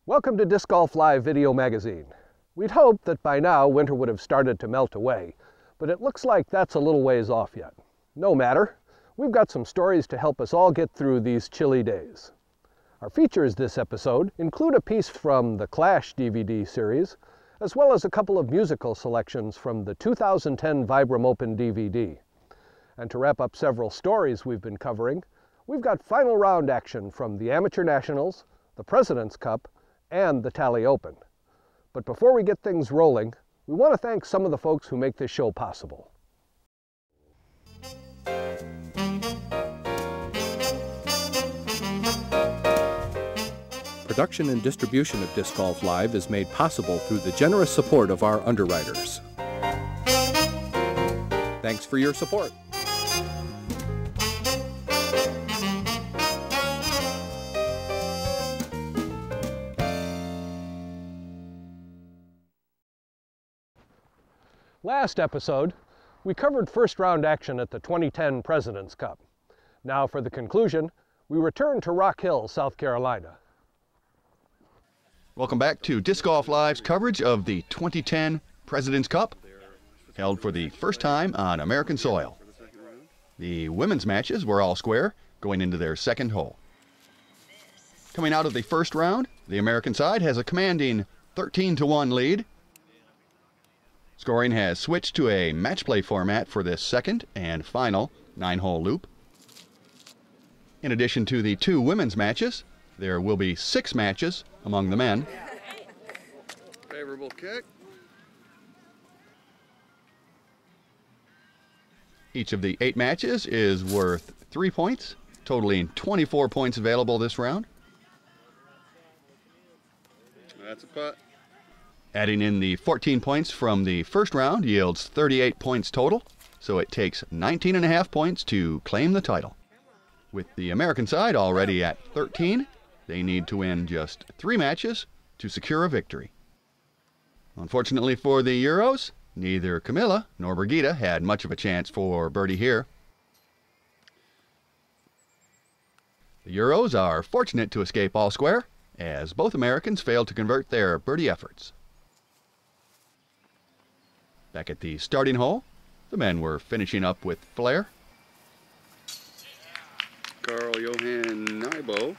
Welcome to Disc Golf Live Video Magazine. We'd hoped that by now winter would have started to melt away, but it looks like that's a little ways off yet. No matter, we've got some stories to help us all get through these chilly days. Our features this episode include a piece from the Clash DVD series, as well as a couple of musical selections from the 2010 Vibram Open DVD. And to wrap up several stories we've been covering, we've got final round action from the Amateur Nationals, the President's Cup, and the Tali Open. But before we get things rolling, we want to thank some of the folks who make this show possible. Production and distribution of Disc Golf Live is made possible through the generous support of our underwriters. Thanks for your support. Last episode, we covered first round action at the 2010 President's Cup. Now for the conclusion, we return to Rock Hill, South Carolina. Welcome back to Disc Golf Live's coverage of the 2010 President's Cup, held for the first time on American soil. The women's matches were all square, going into their second hole. Coming out of the first round, the American side has a commanding 13-1 lead. Scoring has switched to a match play format for this second and final 9-hole loop. In addition to the two women's matches, there will be 6 matches among the men. Favorable kick. Each of the 8 matches is worth 3 points, totaling 24 points available this round. That's a putt. Adding in the 14 points from the first round yields 38 points total, so it takes 19.5 points to claim the title. With the American side already at 13, they need to win just 3 matches to secure a victory. Unfortunately for the Euros, neither Camilla nor Brigitte had much of a chance for birdie here. The Euros are fortunate to escape all square, as both Americans failed to convert their birdie efforts. Back at the starting hole, the men were finishing up with flair. Carl-Johan Nybo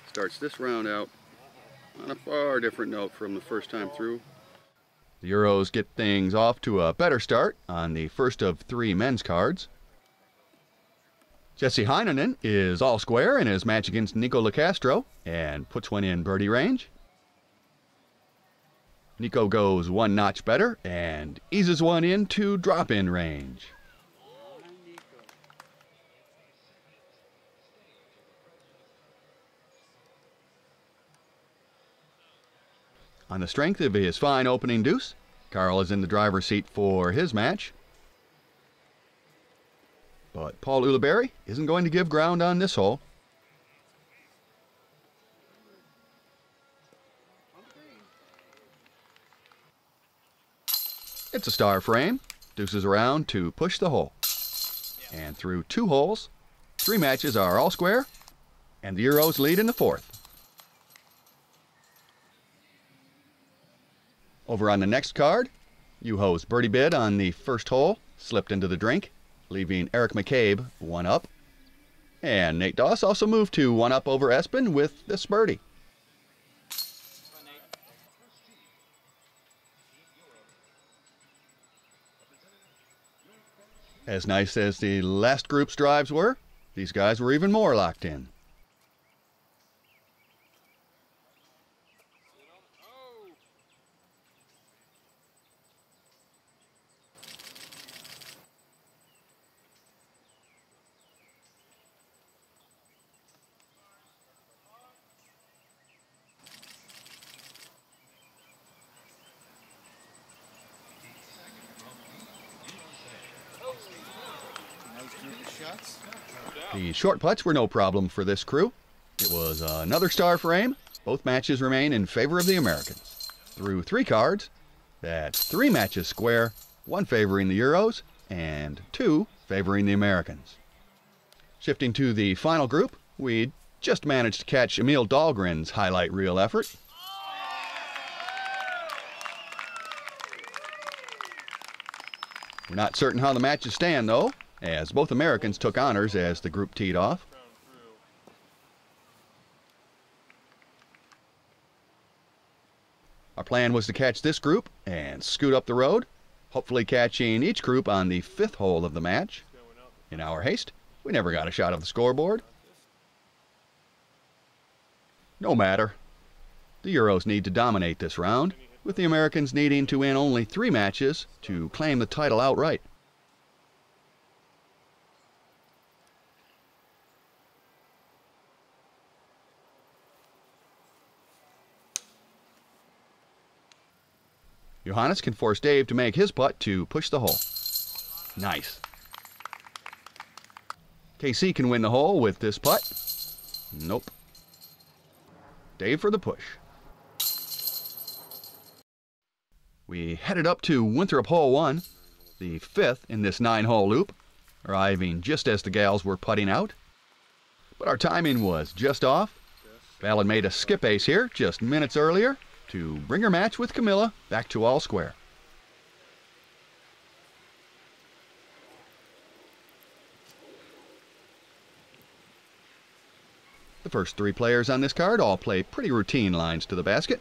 starts this round out on a far different note from the first time through. The Euros get things off to a better start on the first of 3 men's cards. Jesse Heinonen is all square in his match against Nico LaCastro and puts one in birdie range. Nico goes 1 notch better and eases one into drop-in range. On the strength of his fine opening deuce, Carl is in the driver's seat for his match. But Paul Ulibarri isn't going to give ground on this hole. It's a star frame, deuces around to push the hole. And through 2 holes, 3 matches are all square, and the Euros lead in the 4th. Over on the next card, Juho's birdie bid on the first hole slipped into the drink, leaving Eric McCabe 1 up. And Nate Doss also moved to 1 up over Espen with this birdie. As nice as the last group's drives were, these guys were even more locked in. The short putts were no problem for this crew. It was another star frame. Both matches remain in favor of the Americans. Through 3 cards, that's 3 matches square, 1 favoring the Euros and 2 favoring the Americans. Shifting to the final group, we just managed to catch Emil Dahlgren's highlight reel effort. We're not certain how the matches stand, though, as both Americans took honors as the group teed off. Our plan was to catch this group and scoot up the road, hopefully catching each group on the 5th hole of the match. In our haste, we never got a shot of the scoreboard. No matter. The Euros need to dominate this round, with the Americans needing to win only 3 matches to claim the title outright. Johannes can force Dave to make his putt to push the hole. Nice. KC can win the hole with this putt. Nope. Dave for the push. We headed up to Winthrop Hole 1, the 5th in this 9-hole loop, arriving just as the gals were putting out. But our timing was just off. Val had made a skip ace here just minutes earlier to bring her match with Camilla back to all square. The first 3 players on this card all play pretty routine lines to the basket.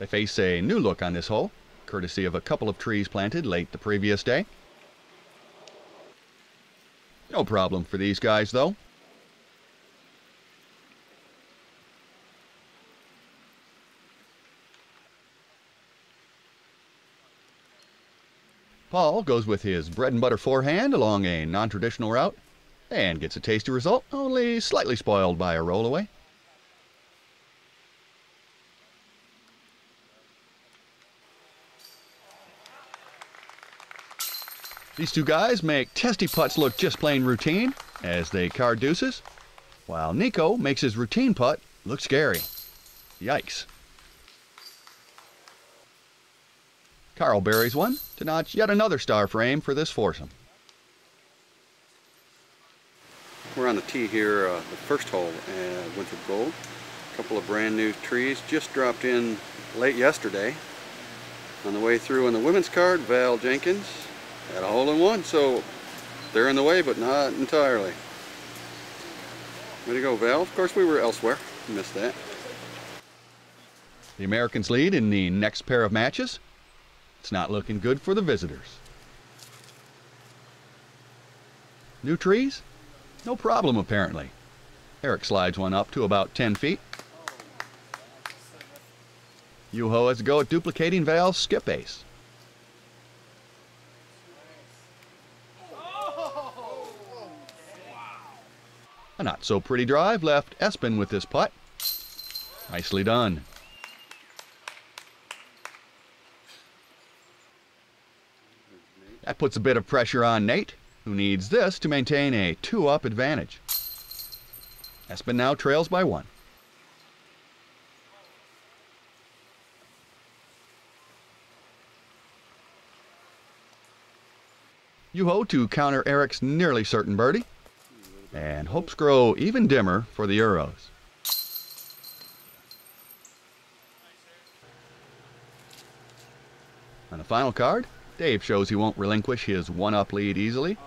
They face a new look on this hole, courtesy of a couple of trees planted late the previous day. No problem for these guys, though. Paul goes with his bread and butter forehand along a non-traditional route and gets a tasty result, only slightly spoiled by a rollaway. These 2 guys make testy putts look just plain routine as they card deuces, while Nico makes his routine putt look scary. Yikes. Carl buries one to notch yet another star frame for this foursome. We're on the tee here, the first hole at Winthrop Gold. A couple of brand new trees just dropped in late yesterday. On the way through on the women's card, Val Jenkins had a hole-in-one, so they're in the way, but not entirely. Way to go, Val. Of course, we were elsewhere. Missed that. The Americans lead in the next pair of matches. It's not looking good for the visitors. New trees? No problem, apparently. Eric slides one up to about 10 feet. Juho has a go at duplicating Val's skip ace. A not so pretty drive left Espen with this putt. Nicely done. That puts a bit of pressure on Nate, who needs this to maintain a 2-up advantage. Espen now trails by 1. Juho to counter Eric's nearly certain birdie, and hopes grow even dimmer for the Euros. On the final card, Dave shows he won't relinquish his 1-up lead easily.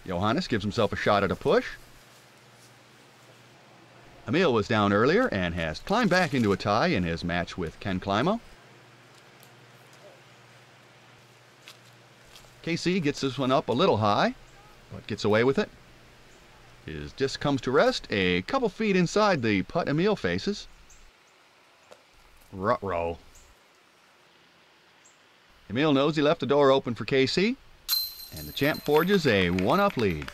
Johannes gives himself a shot at a push. Emil was down earlier and has climbed back into a tie in his match with Ken Climo. KC gets this one up a little high, but gets away with it. His disc comes to rest a couple feet inside the putt Emil faces. Ruh-roh. Emil knows he left the door open for KC, and the champ forges a 1-up lead.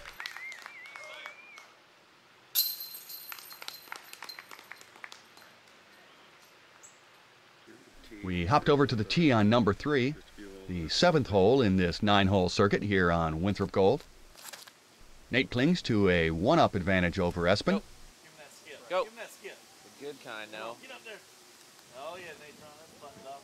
We hopped over to the tee on number 3, the 7th hole in this 9-hole circuit here on Winthrop Gold. Nate clings to a 1-up advantage over Espen. Go. Give him that skip. Go. Give him that skip. The good kind now. Get up there. Oh yeah, Nate's on. That's buttoned up.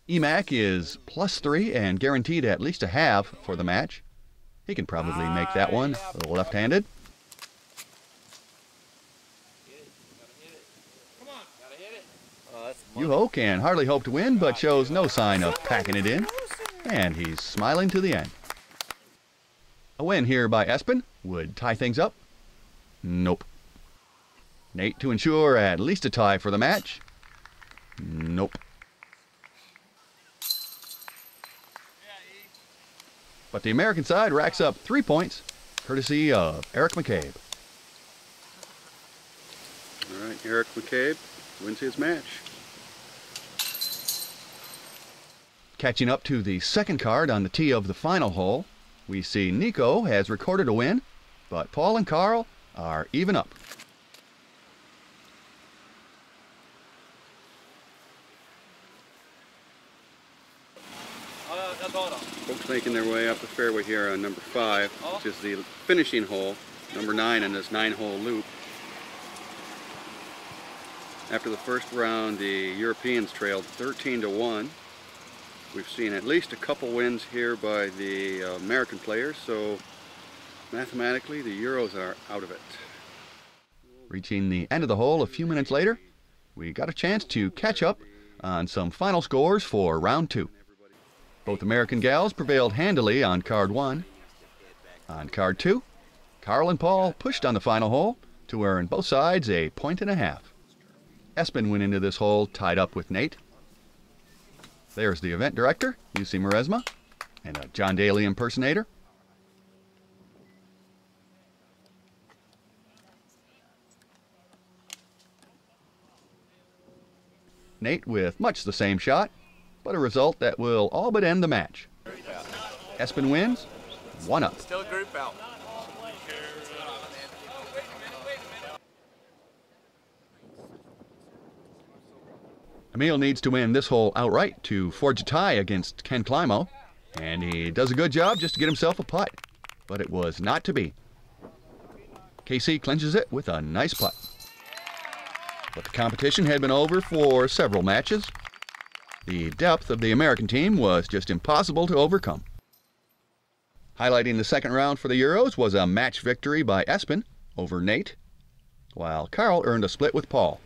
Emac is +3 and guaranteed at least a half for the match. He can probably make that one left-handed. Juho can hardly hope to win, but shows no sign of packing it in. And he's smiling to the end. A win here by Espen would tie things up. Nope. Nate to ensure at least a tie for the match. Nope. But the American side racks up 3 points, courtesy of Eric McCabe. All right, Eric McCabe wins his match. Catching up to the second card on the tee of the final hole, we see Nico has recorded a win, but Paul and Carl are even up. Folks making their way up the fairway here on number 5, which is the finishing hole, number 9 in this 9-hole loop. After the first round, the Europeans trailed 13-1. We've seen at least a couple wins here by the American players, so mathematically the Euros are out of it. Reaching the end of the hole a few minutes later, we got a chance to catch up on some final scores for round 2. Both American gals prevailed handily on card 1. On card 2, Carl and Paul pushed on the final hole to earn both sides a point and a half. Espen went into this hole tied up with Nate. There's the event director, Jussi Mieresma, and a John Daly impersonator. Nate with much the same shot, but a result that will all but end the match. Espen wins, 1 up. Still a group out. Emil needs to win this hole outright to forge a tie against Ken Climo, and he does a good job just to get himself a putt, but it was not to be. KC clinches it with a nice putt. But the competition had been over for several matches. The depth of the American team was just impossible to overcome. Highlighting the second round for the Euros was a match victory by Espen over Nate, while Carl earned a split with Paul.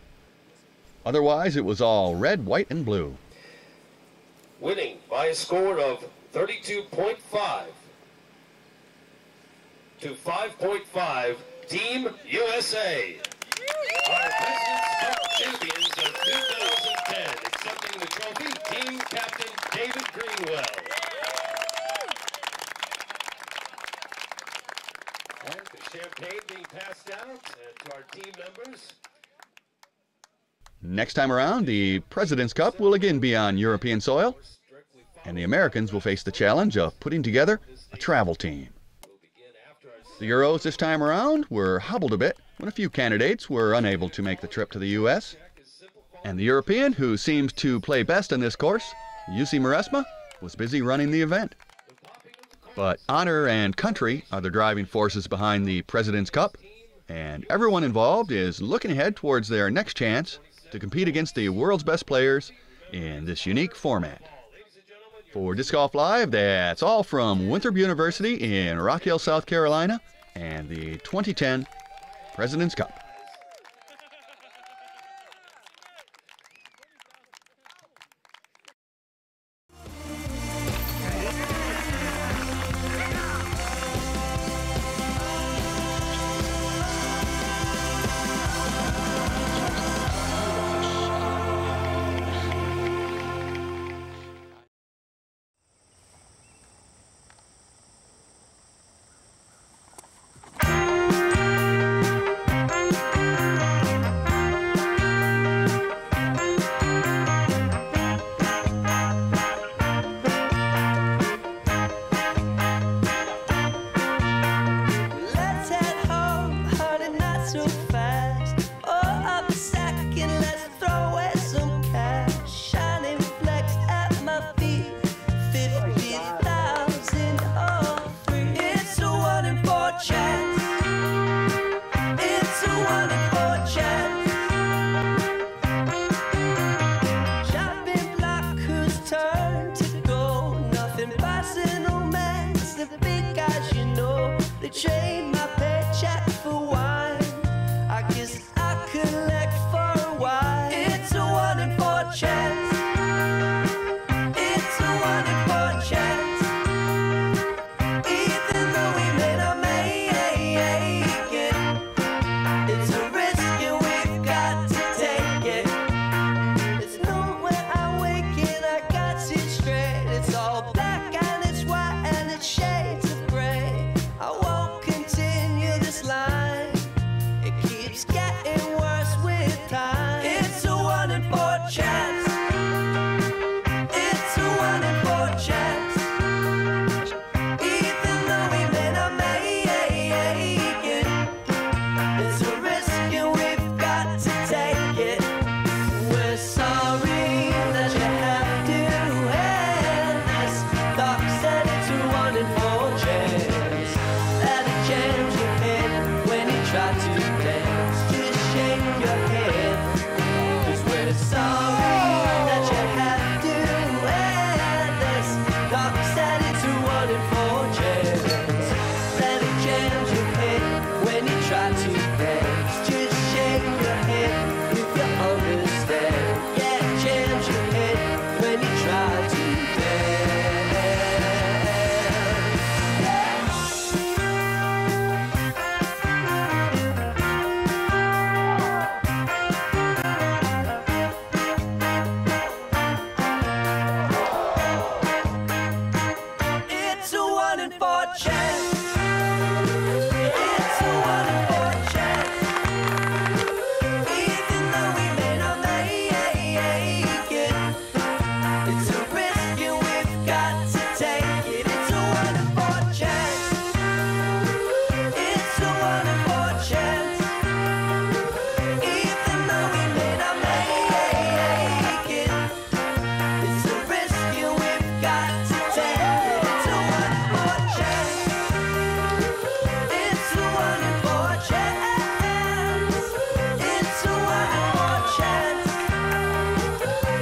Otherwise, it was all red, white, and blue. Winning by a score of 32.5 to 5.5, Team USA. Our President's Cup champions of 2010, accepting the trophy, Team Captain David Greenwell. And the champagne being passed out to our team members. Next time around, the President's Cup will again be on European soil, and the Americans will face the challenge of putting together a travel team. The Euros this time around were hobbled a bit when a few candidates were unable to make the trip to the U.S., and the European who seems to play best in this course, Jussi Mieresma, was busy running the event. But honor and country are the driving forces behind the President's Cup, and everyone involved is looking ahead towards their next chance to compete against the world's best players in this unique format. For Disc Golf Live, that's all from Winthrop University in Rock Hill, South Carolina, and the 2010 President's Cup. Trade my paycheck for wine. I guess I collect for a while. It's a 1 in 4 chance. four chance. It's a one in four chance. Even though we may not make it, it's a risk and we've got to take it. It's a one in four chance. It's a one in four chance. Even though we may not make it, it's a risk and we've got to take it. It's a one in four chance. It's a one in four chance. It's a one in four chance.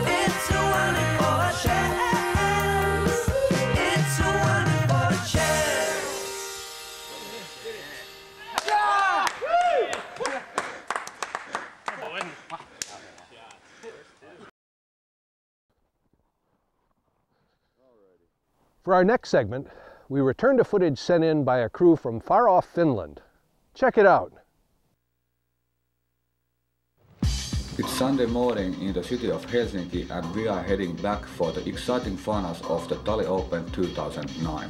It's a one in four chance. It's a one in four chance. For our next segment, we return to footage sent in by a crew from far-off Finland. Check it out. It's Sunday morning in the city of Helsinki and we are heading back for the exciting finals of the Tali Open 2009.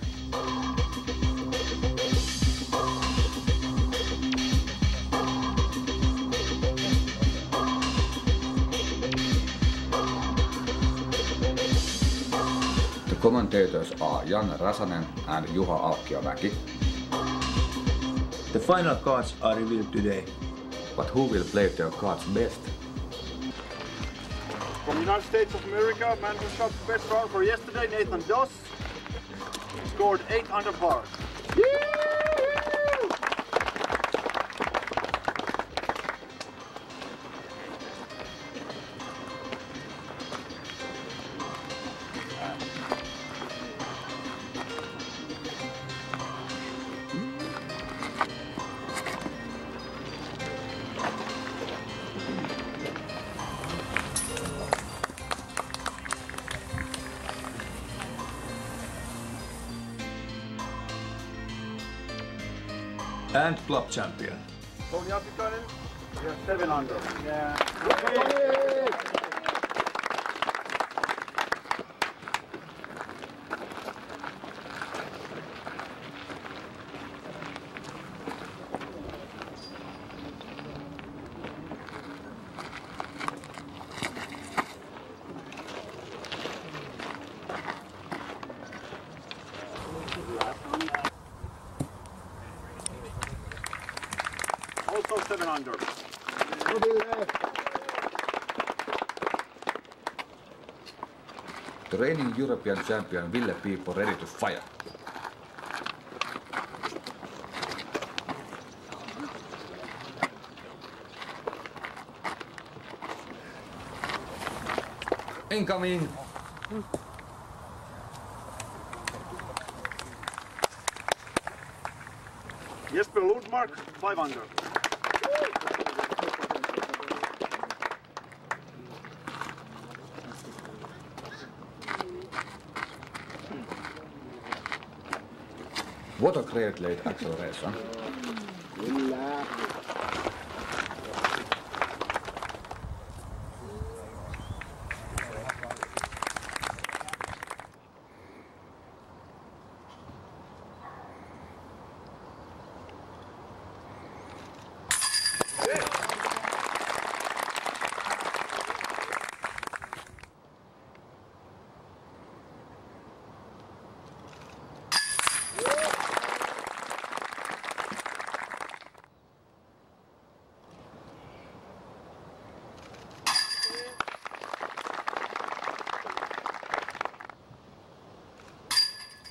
The commentators are Jan Rasanen and Juha Alkkiomäki. The final cards are revealed today. But who will play their cards best? From the United States of America, man who shot the best round for yesterday, Nathan Doss, scored 8 under par. And club champion. Tony Appikainen, you have 7 under. Yeah. Also 7 under. The reigning European champion Ville Piippo ready to fire. Incoming! Jesper Lundmark, 5 under. What a great late acceleration.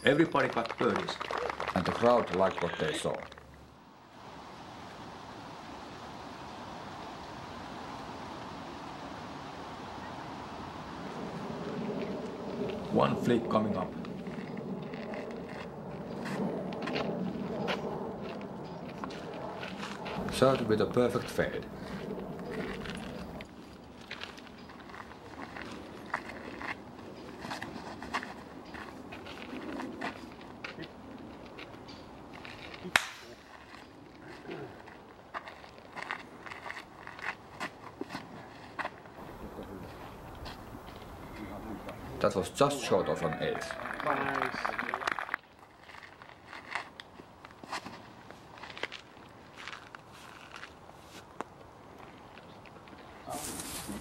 Everybody got birdies. And the crowd liked what they saw. One flick coming up. Served with a perfect fade. That was just short of an ace.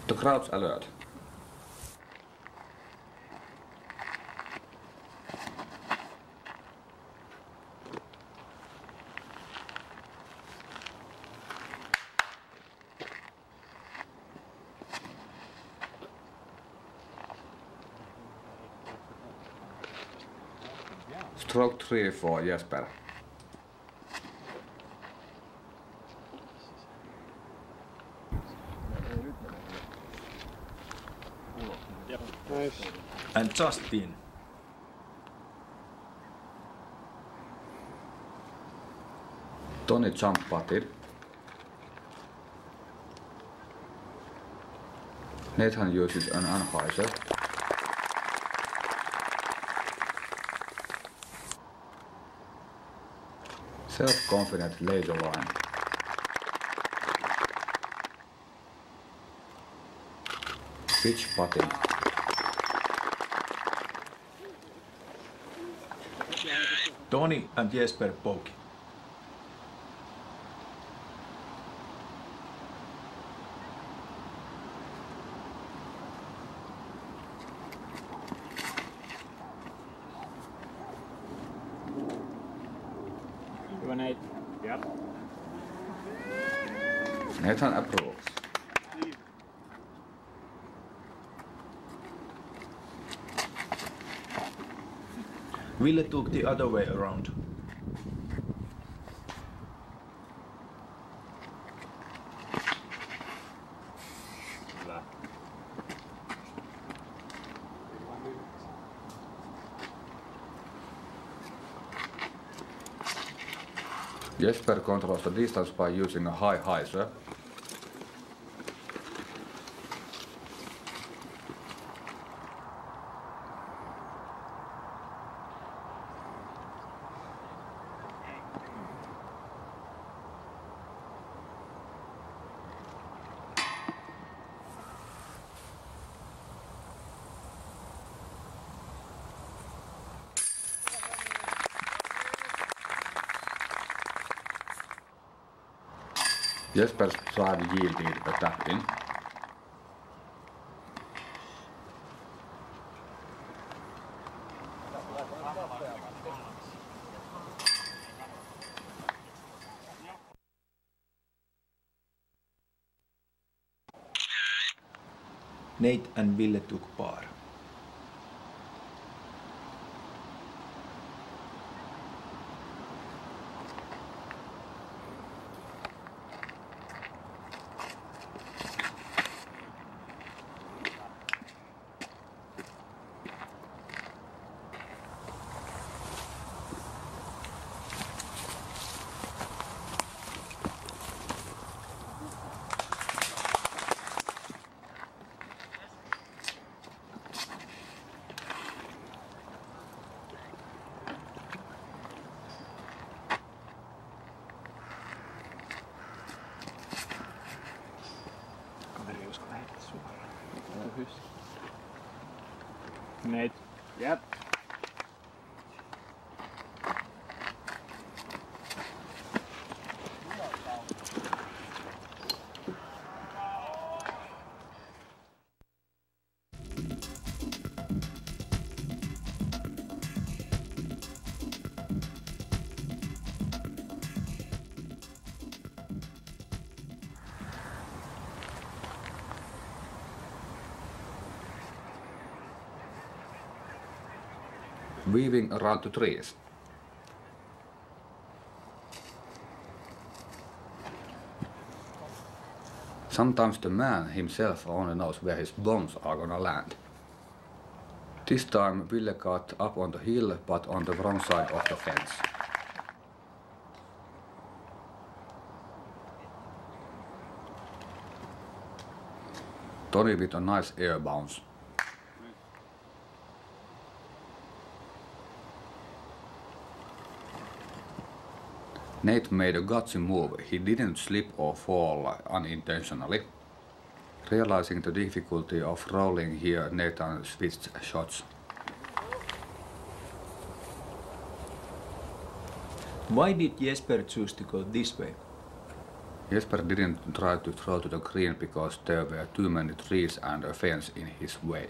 The crowd's alert. Stroke 3 for Jesper. Nice. And Justin. Tony jump putted. Nathan uses an anhyzer. Self-confident laser line. Pitch putting. Tony and Jesper poke. Yep. Nathan approves. Ville took the other way around. Jesper controls the distance by using a high hyzer. Jesper's drive yielded a tap-in. Nate and Ville took par. Nate. Yep. Weaving around the trees. Sometimes the man himself only knows where his bombs are gonna land. This time Ville got up on the hill but on the wrong side of the fence. Tony with a nice air bounce. Nate made a gutsy move. He didn't slip or fall unintentionally. Realizing the difficulty of rolling here, Nathan switched shots. Why did Jesper choose to go this way? Jesper didn't try to throw to the green because there were too many trees and a fence in his way.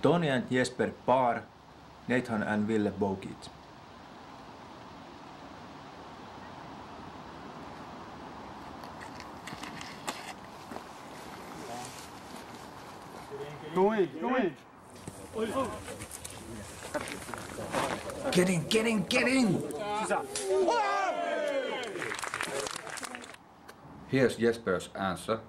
Tony and Jesper par, Nathan and Ville bogeyed. Go in, go in. Get in, get in, get in! Here's Jesper's answer.